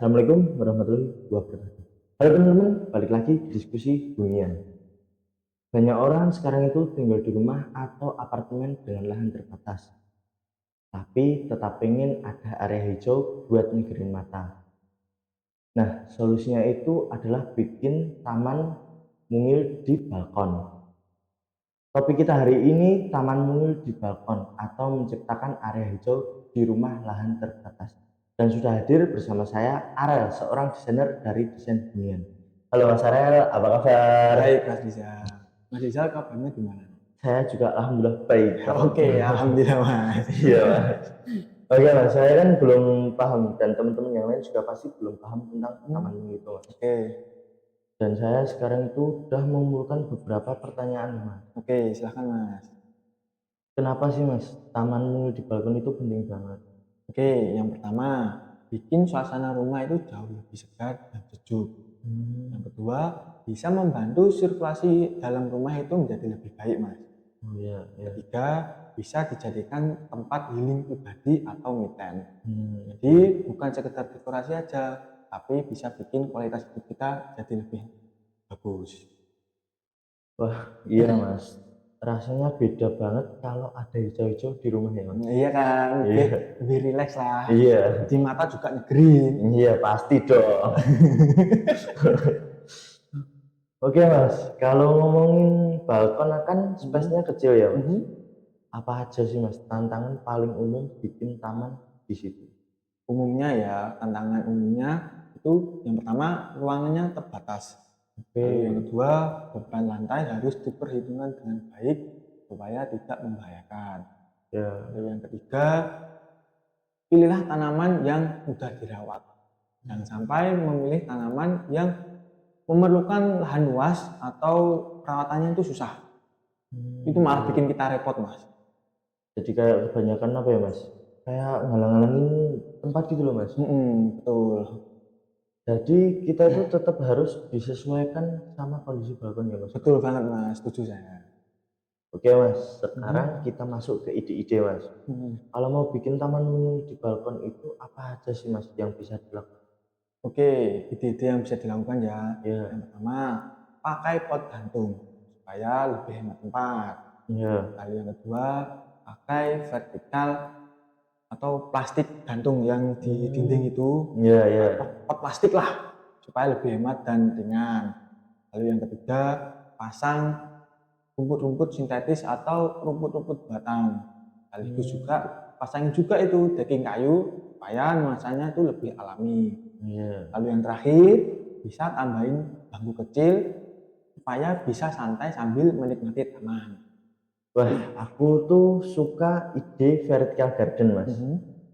Assalamualaikum warahmatullahi wabarakatuh. Halo teman-teman, balik lagi di diskusi hunian. Banyak orang sekarang itu tinggal di rumah atau apartemen dengan lahan terbatas, tapi tetap pengen ada area hijau buat nyegerin mata. Nah, solusinya itu adalah bikin taman mungil di balkon. Topik kita hari ini taman mungil di balkon atau menciptakan area hijau di rumah lahan terbatas. Dan sudah hadir bersama saya Arel, seorang desainer dari Desain Hunian. Halo Mas Arel, apa kabar? Baik Mas Rizal. Mas Rizal kabarnya gimana? Saya juga alhamdulillah baik. Oke, alhamdulillah Mas. Iya Mas. Oke Mas, saya kan belum paham dan teman-teman yang lain juga pasti belum paham tentang taman mungil itu Mas. Oke, Dan saya sekarang itu sudah mengumpulkan beberapa pertanyaan Mas. oke, silahkan Mas. Kenapa sih Mas taman mungil di balkon itu penting banget? Oke, yang pertama, bikin suasana rumah itu jauh lebih segar dan sejuk. Yang kedua, bisa membantu sirkulasi dalam rumah itu menjadi lebih baik Mas. Oh iya, iya. Ketiga, bisa dijadikan tempat healing pribadi atau me time. Hmm. Jadi bukan sekedar dekorasi aja, tapi bisa bikin kualitas hidup kita jadi lebih bagus. Wah, iya Mas. Rasanya beda banget kalau ada hijau-hijau di rumah ya Mas. Iya kan, Iya. lebih rileks lah. Iya, Di mata juga nyegerin. iya pasti dong. Oke Mas, kalau ngomongin balkon kan space-nya kecil ya Mas. Apa aja sih Mas tantangan paling umum bikin taman di situ? Umumnya ya, tantangan umumnya itu yang pertama ruangannya terbatas. Lalu yang kedua, beban lantai harus diperhitungkan dengan baik supaya tidak membahayakan. Ya. Lalu yang ketiga, pilihlah tanaman yang mudah dirawat. Jangan sampai memilih tanaman yang memerlukan lahan luas atau perawatannya itu susah. Itu malah bikin kita repot Mas. Jadi kayak kebanyakan apa ya Mas? Kayak ngalang-ngalangin tempat gitu loh Mas. Betul. Jadi kita itu tetap harus disesuaikan sama kondisi balkon ya Mas. Betul banget Mas, setuju saya. Oke Mas, sekarang kita masuk ke ide-ide Mas. Kalau mau bikin taman mini di balkon itu apa aja sih Mas yang bisa dilakukan? Oke, ide-ide yang bisa dilakukan ya. Ya, Yang pertama, pakai pot gantung supaya lebih hemat tempat. ya, Lalu yang kedua, pakai vertikal atau plastik gantung yang di dinding itu. ya, ya. Pot plastik lah supaya lebih hemat dan ringan. Lalu yang ketiga, pasang rumput-rumput sintetis atau rumput-rumput batang. Sekaligus juga pasang juga itu decking kayu supaya nuansanya itu lebih alami. Iya. Lalu yang terakhir, bisa tambahin bangku kecil supaya bisa santai sambil menikmati taman. Wah, aku tuh suka ide vertical garden Mas.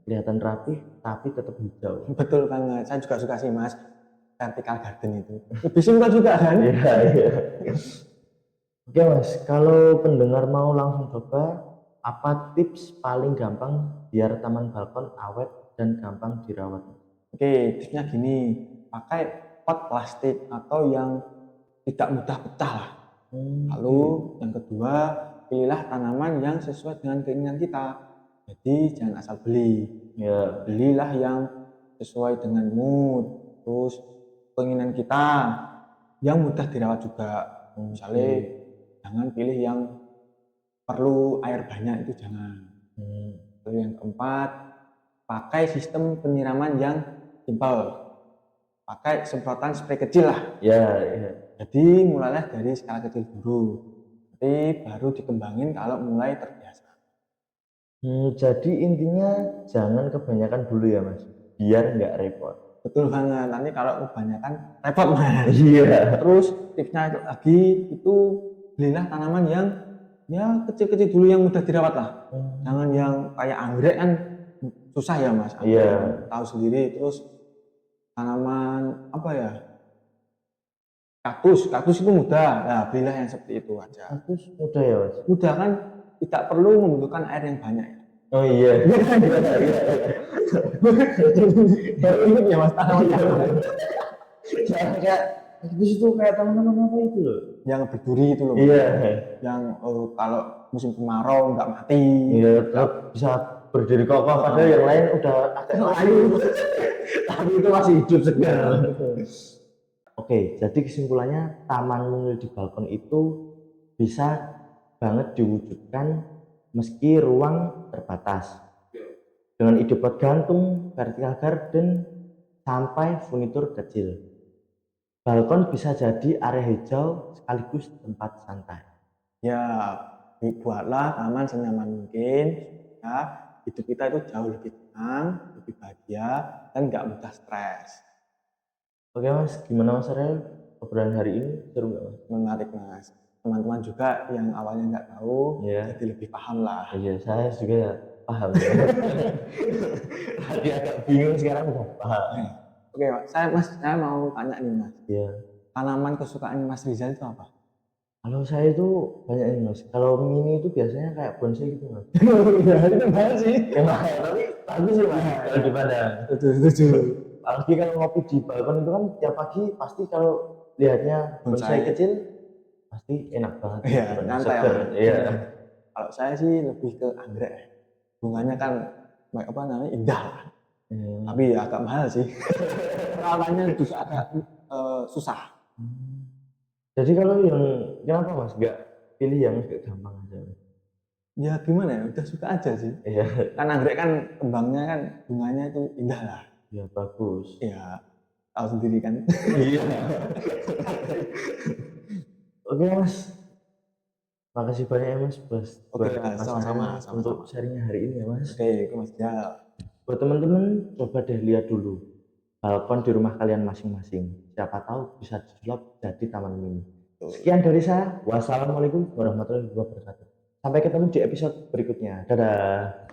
Kelihatan rapi tapi tetap hijau. Betul banget, saya juga suka sih Mas vertical garden itu. Lebih simpel juga kan? Iya, iya. Oke Mas, kalau pendengar mau langsung coba, apa tips paling gampang biar taman balkon awet dan gampang dirawat? Oke, tipsnya gini, pakai pot plastik atau yang tidak mudah pecah lah. Lalu yang kedua, pilihlah tanaman yang sesuai dengan keinginan kita. Jadi jangan asal beli. Ya, Belilah yang sesuai dengan mood, terus keinginan kita, yang mudah dirawat juga. Misalnya jangan pilih yang perlu air banyak, itu jangan. Lalu yang keempat, pakai sistem penyiraman yang simpel. Pakai semprotan spray kecil lah. ya, ya. Jadi mulailah dari skala kecil dulu. Nanti baru dikembangin kalau mulai terbiasa. Jadi intinya jangan kebanyakan dulu ya Mas, biar nggak repot. Betul banget, nanti kalau kebanyakan repot Mas. Iya. Terus tipsnya itu lagi, itu belilah tanaman yang ya kecil-kecil dulu yang mudah dirawat lah. Jangan yang kayak anggrek kan susah ya Mas. Iya. Tahu sendiri. Terus tanaman apa ya? Kaktus itu mudah. Nah, belilah yang seperti itu aja. Kaktus mudah ya Mas? Mudah kan, tidak perlu membutuhkan air yang banyak ya. Oh iya. Ini ya Mas tanaman. Kayak kaktus itu kayak tanaman apa itu loh? Yang berduri itu loh. Iya. Yang kalau musim kemarau nggak mati. Iya, tetap bisa berdiri kokoh padahal yang lain udah agak layu. Tapi itu masih hidup segar. Betul. Oke, jadi kesimpulannya taman mungil di balkon itu bisa banget diwujudkan meski ruang terbatas. Dengan ide pot gantung, vertical garden, sampai furnitur kecil. Balkon bisa jadi area hijau sekaligus tempat santai. Ya, buatlah taman senyaman mungkin ya hidup kita itu jauh lebih tenang, lebih bahagia, dan nggak mudah stres. Oke Mas, gimana Mas Ariel? Obrolan hari ini seru nggak Mas? Menarik Mas. Teman-teman juga yang awalnya nggak tahu, Iya. jadi lebih paham lah. Iya, saya juga paham. Tadi agak bingung, sekarang udah paham. Oke, saya mau tanya nih Mas. Iya. Tanaman kesukaan Mas Rizal itu apa? Kalau saya itu banyak ini Mas. Kalau mini itu biasanya kayak bonsai gitu Mas. Ya, itu mahal sih. Ya mahal, tapi bagus sih Mas. Kalau dipandang. Setuju. Apalagi kalau ngopi di balkon itu kan tiap pagi pasti kalau lihatnya bonsai Bonsai. kecil pasti enak banget. Iya, nyantai Seger. lah. Iya. Kalau saya sih lebih ke anggrek. Bunganya kan apa namanya indah lah. Tapi ya agak mahal sih. Perawatannya juga agak susah. Jadi kalau yang kenapa Mas nggak pilih yang agak gampang aja? Ya gimana ya, udah suka aja sih. Iya. Kan anggrek kan kembangnya kan bunganya itu indah lah. Ya bagus. Ya tahu sendiri kan. Iya. Oke Mas, makasih banyak ya Mas buat Oke, Mas sama-sama, Ariel untuk sharingnya hari ini ya Mas. Oke, itu Mas Jal. Buat teman-teman coba deh lihat dulu balkon di rumah kalian masing-masing. Siapa tahu bisa disulap jadi taman mini. Sekian dari saya. Wassalamualaikum warahmatullahi wabarakatuh. Sampai ketemu di episode berikutnya. Dadah.